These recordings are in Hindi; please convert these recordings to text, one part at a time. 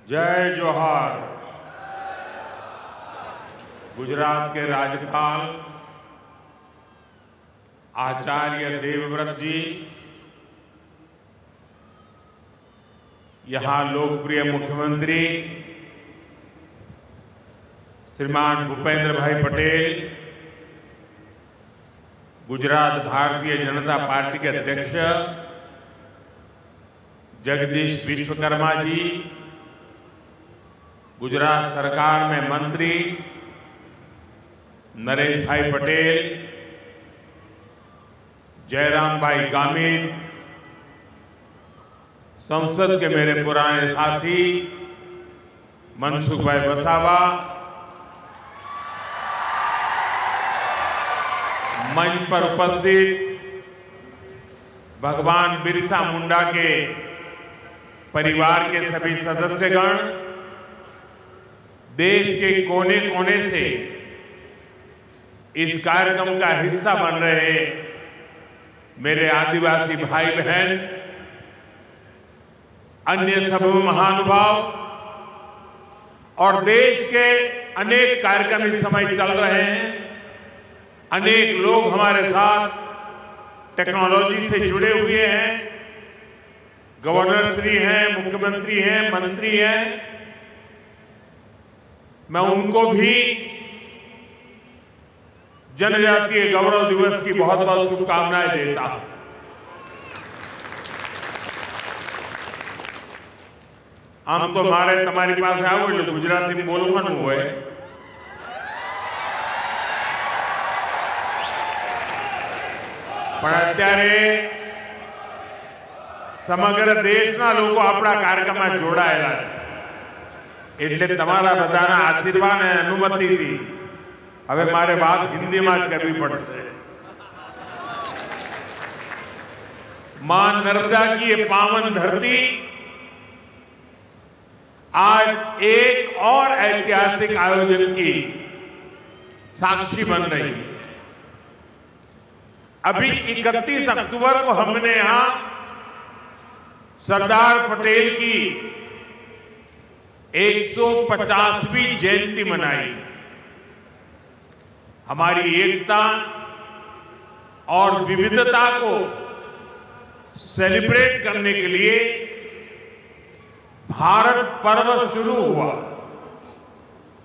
जय जोहार। गुजरात के राज्यपाल आचार्य देवव्रत जी, यहाँ लोकप्रिय मुख्यमंत्री श्रीमान भूपेंद्र भाई पटेल, गुजरात भारतीय जनता पार्टी के अध्यक्ष जगदीश विश्वकर्मा जी, गुजरात सरकार में मंत्री नरेश भाई पटेल, जयराम भाई गामित, संसद के मेरे पुराने साथी मनसुख भाई वसावा, मंच पर उपस्थित भगवान बिरसा मुंडा के परिवार के सभी सदस्यगण, देश के कोने कोने से इस कार्यक्रम का हिस्सा बन रहे मेरे आदिवासी भाई बहन, अन्य सभी महानुभाव और देश के अनेक कार्यक्रम इस समय चल रहे हैं। अनेक लोग हमारे साथ टेक्नोलॉजी से जुड़े हुए हैं, गवर्नर श्री हैं, मुख्यमंत्री हैं, मंत्री हैं। मैं उनको भी जनजातीय गौरव दिवस की बहुत बहुत शुभकामनाएं देता हूं। आम तो मारे तुम्हारी पास आओ गुजराती बोलવાનું હોય, પણ અત્યારે સમગ્ર દેશના લોકો આપણા કાર્યક્રમમાં જોડાયેલા છે, એટલે તમારા બધાના આશીર્વાદ અને અનુમતિથી હવે મારે વાત હિન્દીમાં જ કરવી પડશે। मां नर्मदा की ये पावन धरती आज एक और ऐतिहासिक आयोजन की साक्षी बन रही है। अभी 31 अक्टूबर को हमने यहां सरदार पटेल की 150वीं जयंती मनाई। हमारी एकता और विविधता को सेलिब्रेट करने के लिए भारत पर्व शुरू हुआ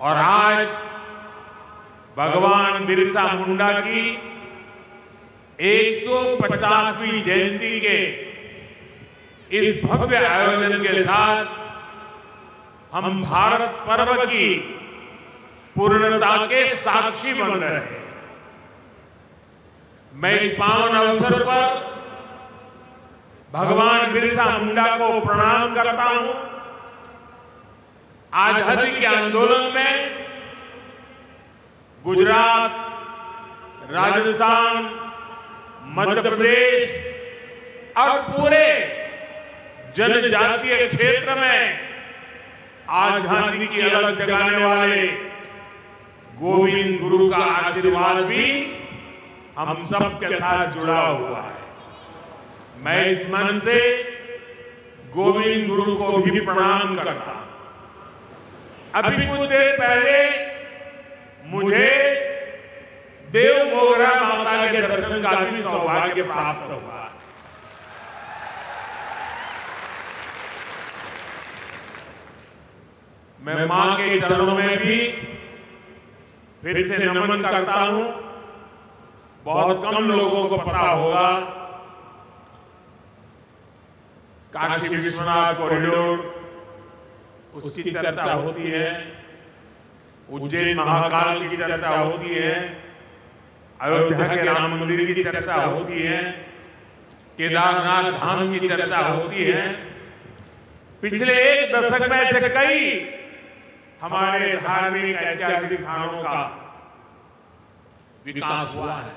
और आज भगवान बिरसा मुंडा की 150वीं जयंती के इस भव्य आयोजन के साथ हम भारत पर्व की पूर्णता के साक्षी बन रहे हैं। मैं इस पावन अवसर पर भगवान बिरसा मुंडा को प्रणाम करता हूं। आजादी के आंदोलन में गुजरात, राजस्थान, मध्य प्रदेश और पूरे जनजातीय क्षेत्र में आजादी की अलग जगाने वाले गोविंद गुरु का आशीर्वाद भी हम सबके साथ जुड़ा हुआ है। मैं इस मन से गोविंद गुरु को भी प्रणाम करता हूं। अभी कुछ देर पहले मुझे देव मोगरा माता के दर्शन का भी सौभाग्य प्राप्त हुआ। मैं मां के चरणों में भी फिर से नमन करता हूं। बहुत कम लोगों को पता होगा काशी विश्वनाथ कॉरिडोर, उसकी चर्चा होती है, उज्जैन महाकाल की चर्चा होती है, अयोध्या के राम मंदिर की चर्चा होती है, केदारनाथ धाम की चर्चा होती है। पिछले एक दशक में ऐसे कई हमारे धार्मिक ऐतिहासिक स्थानों का विकास हुआ है,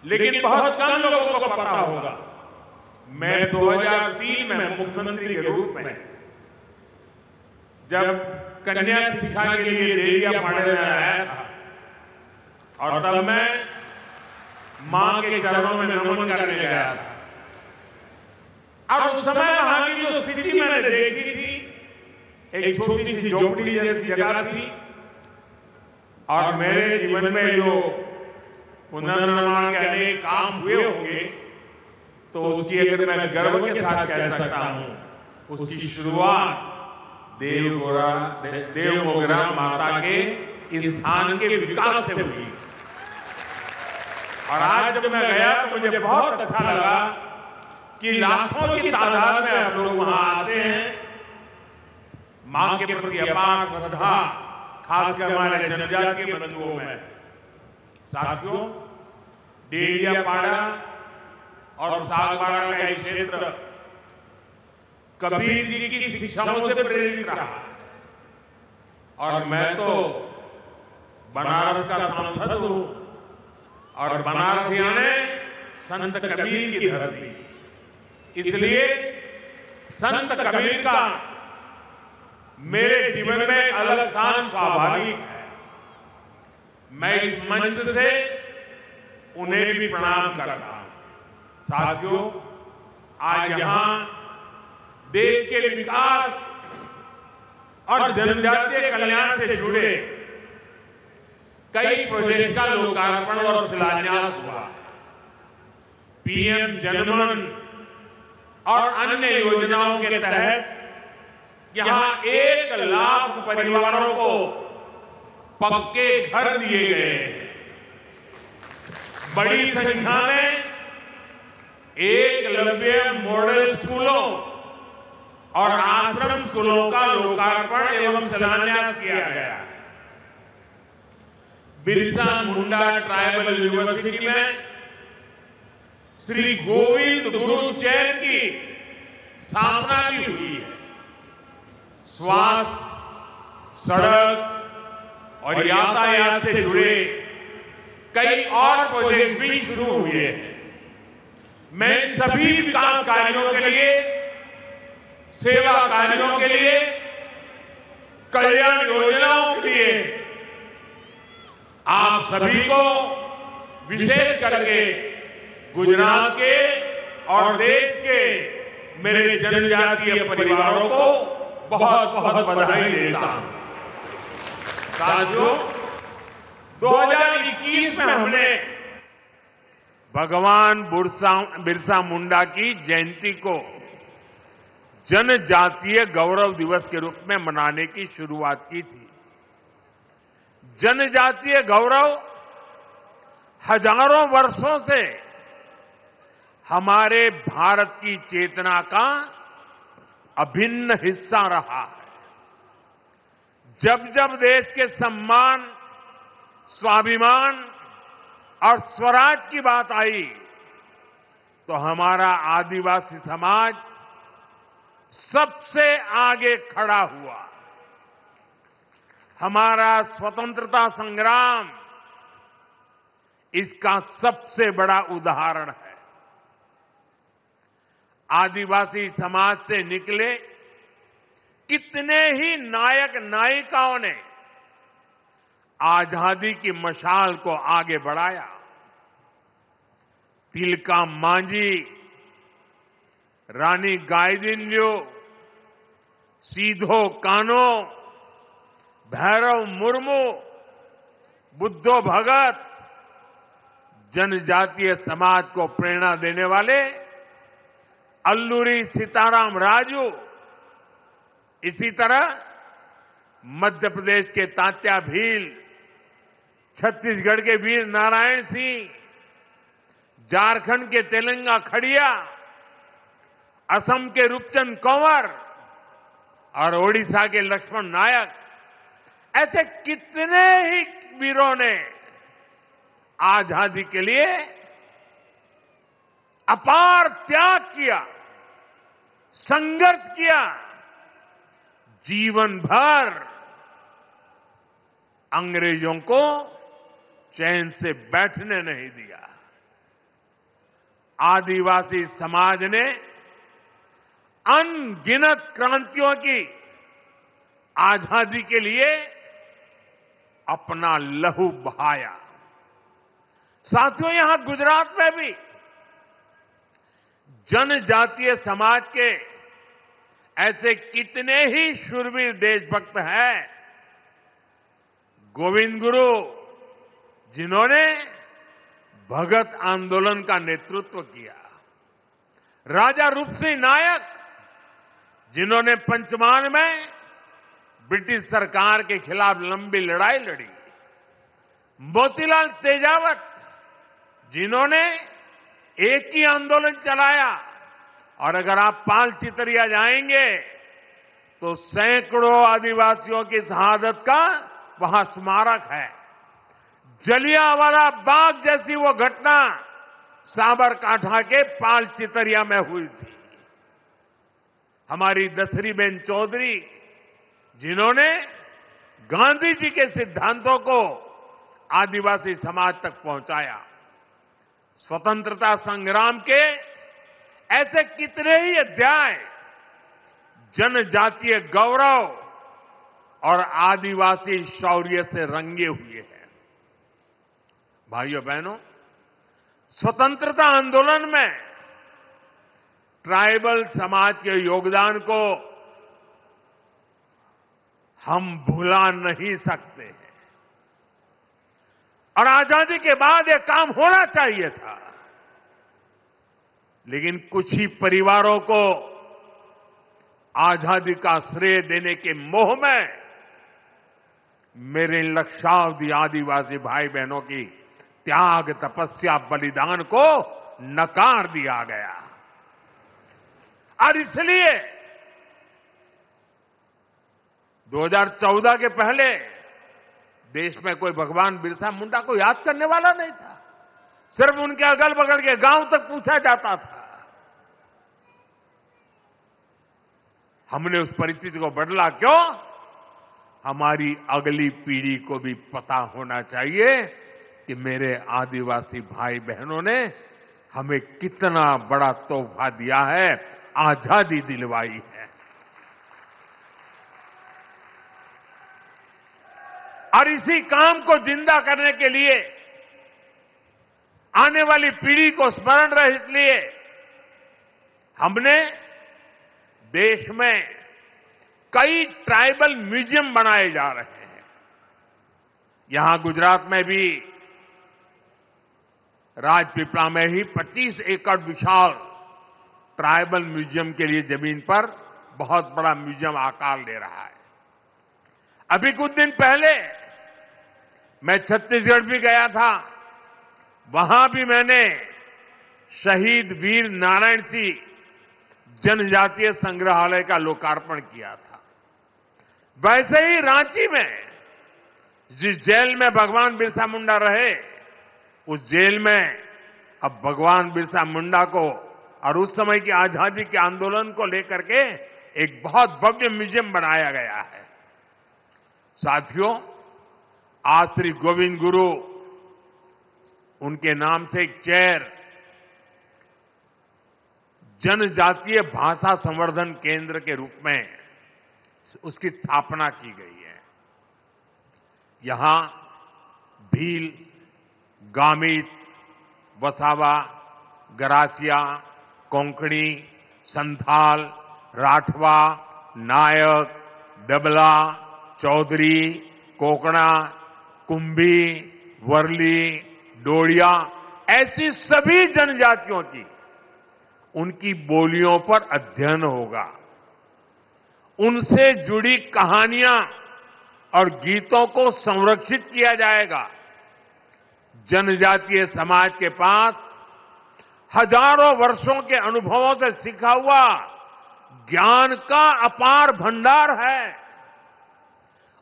लेकिन बहुत कम लोगों को पता होगा। मैं 2003 में मुख्यमंत्री के रूप में जब कन्या शिक्षा के लिए देरियापाड़े में आया था और तब मैं मां के चरणों में नमन करने गया था। और उस समय वहां की जो स्थिति मैंने देखी थी एक छोटी सी झोपड़ी जैसी जगह थी और मेरे जीवन में जो पुनर्निर्माण के अनेक काम हुए होंगे तो उसकी अगर मैं गर्व के साथ कह सकता हूं, उसकी शुरुआत देवमोगरा माता के इस स्थान के विकास से हुई। और आज जब मैं गया तो मुझे बहुत अच्छा लगा कि लाखों की तादाद में आप लोग वहां आते हैं, मां के प्रति अपार श्रद्धा, खासकर हमारे जनजातीय बंधुओं में। साथियों, डेलियापाड़ा और सागबाड़ा का ये क्षेत्र कबीर जी की शिक्षाओं से प्रेरित रहा और मैं तो बनारस का सांसद हूं और बनारस यानी संत कबीर की धरती, इसलिए संत कबीर का मेरे जीवन में एक अलग स्थान स्वाभाविक है। मैं इस मंच से उन्हें भी प्रणाम करता हूं। साथियों, आज यहां देश के विकास और जनजातीय कल्याण से जुड़े कई प्रोजेक्ट का लोकार्पण और शिलान्यास हुआ। पीएम जनमन और अन्य योजनाओं के तहत यहां 1 लाख परिवारों को पक्के घर दिए गए हैं। बड़ी संख्या में एकलव्य मॉडल स्कूलों और आश्रम स्कूलों का लोकार्पण एवं शिलान्यास किया गया। बिरसा मुंडा ट्राइबल यूनिवर्सिटी में श्री गोविंद गुरु चैन की स्थापना भी हुई है। स्वास्थ्य, सड़क और यातायात से जुड़े कई और प्रोजेक्ट भी शुरू हुए हैं। मैं सभी विकास कार्यों के लिए, सेवा कार्यों के लिए, कल्याण योजनाओं के लिए आप सभी को विशेष करके गुजरात के और देश के मेरे जनजातीय परिवारों को बहुत बहुत बधाई देता हूं। साथियों, 2021 में हमने भगवान बिरसा मुंडा की जयंती को जनजातीय गौरव दिवस के रूप में मनाने की शुरुआत की थी। जनजातीय गौरव हजारों वर्षों से हमारे भारत की चेतना का अभिन्न हिस्सा रहा है। जब जब देश के सम्मान, स्वाभिमान और स्वराज की बात आई तो हमारा आदिवासी समाज सबसे आगे खड़ा हुआ। हमारा स्वतंत्रता संग्राम इसका सबसे बड़ा उदाहरण है। आदिवासी समाज से निकले कितने ही नायक नायिकाओं ने आजादी की मशाल को आगे बढ़ाया। तिलका मांझी, रानी गाइदिन्ल्यू, सीधो कान्हो, भैरव मुर्मू, बुद्धो भगत, जनजातीय समाज को प्रेरणा देने वाले अल्लूरी सीताराम राजू, इसी तरह मध्य प्रदेश के तात्या भील, छत्तीसगढ़ के वीर नारायण सिंह, झारखंड के तेलंगा खड़िया, असम के रूपचंद कंवर और ओडिशा के लक्ष्मण नायक, ऐसे कितने ही वीरों ने आजादी के लिए अपार त्याग किया, संघर्ष किया, जीवन भर अंग्रेजों को चैन से बैठने नहीं दिया। आदिवासी समाज ने अनगिनत क्रांतियों की आजादी के लिए अपना लहू बहाया। साथियों, यहां गुजरात में भी जनजातीय समाज के ऐसे कितने ही शूरवीर देशभक्त हैं, गोविंद गुरु जिन्होंने भगत आंदोलन का नेतृत्व किया, राजा रूपसिंह नायक जिन्होंने पंचमहाल में ब्रिटिश सरकार के खिलाफ लंबी लड़ाई लड़ी, मोतीलाल तेजावत जिन्होंने एक ही आंदोलन चलाया, और अगर आप पाल चितरिया जाएंगे तो सैकड़ों आदिवासियों की शहादत का वहां स्मारक है। जलियांवाला बाग जैसी वो घटना साबरकांठा के पाल चितरिया में हुई थी। हमारी दसरी बेन चौधरी जिन्होंने गांधी जी के सिद्धांतों को आदिवासी समाज तक पहुंचाया। स्वतंत्रता संग्राम के ऐसे कितने ही अध्याय जनजातीय गौरव और आदिवासी शौर्य से रंगे हुए हैं। भाइयों बहनों, स्वतंत्रता आंदोलन में ट्राइबल समाज के योगदान को हम भुला नहीं सकते हैं, और आजादी के बाद यह काम होना चाहिए था, लेकिन कुछ ही परिवारों को आजादी का श्रेय देने के मोह में मेरे लक्षावधि आदिवासी भाई बहनों की त्याग, तपस्या, बलिदान को नकार दिया गया। और इसलिए 2014 के पहले देश में कोई भगवान बिरसा मुंडा को याद करने वाला नहीं था। सिर्फ उनके अगल बगल के गांव तक पूछा जाता था। हमने उस परिस्थिति को बदला। क्यों? हमारी अगली पीढ़ी को भी पता होना चाहिए कि मेरे आदिवासी भाई बहनों ने हमें कितना बड़ा तोहफा दिया है, आजादी दिलवाई है। और इसी काम को जिंदा करने के लिए, आने वाली पीढ़ी को स्मरण रहे इसलिए हमने देश में कई ट्राइबल म्यूजियम बनाए जा रहे हैं। यहां गुजरात में भी राजपीपला में ही 25 एकड़ विशाल ट्राइबल म्यूजियम के लिए जमीन पर बहुत बड़ा म्यूजियम आकार ले रहा है। अभी कुछ दिन पहले मैं छत्तीसगढ़ भी गया था। वहां भी मैंने शहीद वीर नारायण सिंह जनजातीय संग्रहालय का लोकार्पण किया था। वैसे ही रांची में जिस जेल में भगवान बिरसा मुंडा रहे, उस जेल में अब भगवान बिरसा मुंडा को और उस समय की आजादी के आंदोलन को लेकर के एक बहुत भव्य म्यूजियम बनाया गया है। साथियों, आज श्री गोविंद गुरु उनके नाम से एक चेयर जनजातीय भाषा संवर्धन केंद्र के रूप में उसकी स्थापना की गई है। यहां भील, गामित, वसावा, गरासिया, कोंकणी, संथाल, राठवा, नायक, डबला, चौधरी, कोकणा, कुंभी, वर्ली, डोडिया, ऐसी सभी जनजातियों की उनकी बोलियों पर अध्ययन होगा। उनसे जुड़ी कहानियां और गीतों को संरक्षित किया जाएगा। जनजातीय समाज के पास हजारों वर्षों के अनुभवों से सीखा हुआ ज्ञान का अपार भंडार है।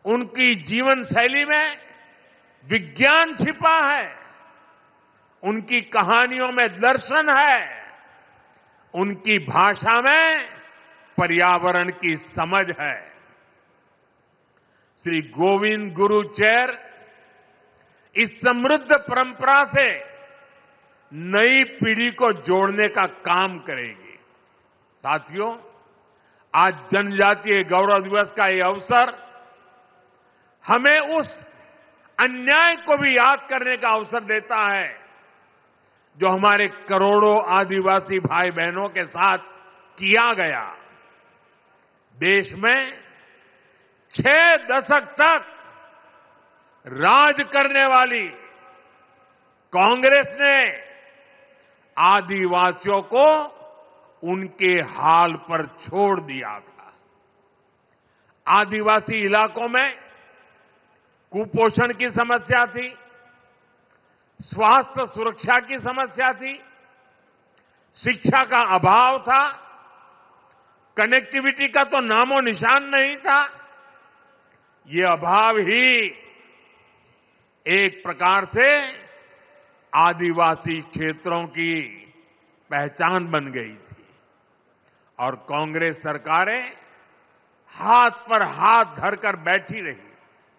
उनकी जीवन शैली में विज्ञान छिपा है। उनकी कहानियों में दर्शन है। उनकी भाषा में पर्यावरण की समझ है। श्री गोविंद गुरु चेयर इस समृद्ध परंपरा से नई पीढ़ी को जोड़ने का काम करेगी। साथियों, आज जनजातीय गौरव दिवस का ये अवसर हमें उस अन्याय को भी याद करने का अवसर देता है जो हमारे करोड़ों आदिवासी भाई बहनों के साथ किया गया। देश में 6 दशक तक राज करने वाली कांग्रेस ने आदिवासियों को उनके हाल पर छोड़ दिया था। आदिवासी इलाकों में कुपोषण की समस्या थी, स्वास्थ्य सुरक्षा की समस्या थी, शिक्षा का अभाव था, कनेक्टिविटी का तो नामो निशान नहीं था। ये अभाव ही एक प्रकार से आदिवासी क्षेत्रों की पहचान बन गई थी और कांग्रेस सरकारें हाथ पर हाथ धरकर बैठी रही।